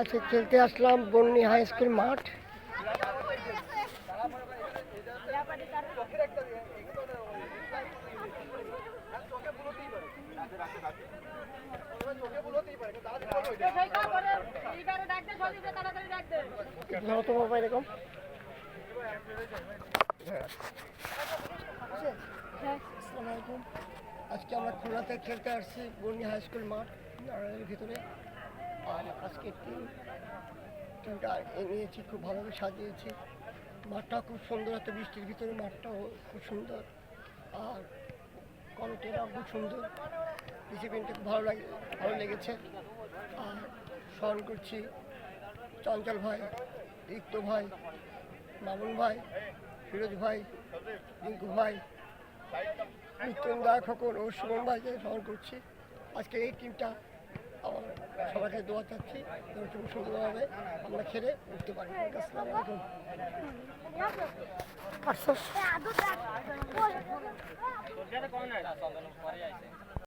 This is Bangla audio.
আজকে খেলতে আসলাম বন্নি হাই স্কুল মাঠ। এরকম আজকে আমরা খুলনাতে খেলতে আসছি বন্নি হাই স্কুল মাঠ নারায়ণের ভিতরে। আর আজকে টিমটা নিয়েছি, খুব ভালোভাবে সাজিয়েছি। মাঠটা খুব সুন্দর, একটা বৃষ্টির ভিতরে মাঠটাও খুব সুন্দর, আর কমিটিটাও খুব সুন্দর। ডিসিপ্লিনটা খুব ভালো লেগেছে। আর স্মরণ করছি চঞ্চল ভাই, রিক্ত ভাই, মামুন ভাই, ফিরোজ ভাই, রিঙ্কু ভাই, মৃত্যুঞ্জয় খোকন ও সুমন ভাইকে স্মরণ করছি। আজকে এই টিমটা আমার সবাইকে দোয়া চাচ্ছি যেন খুব সুন্দরভাবে আমরা খেলে উঠতে পারি। আসসালামু আলাইকুম।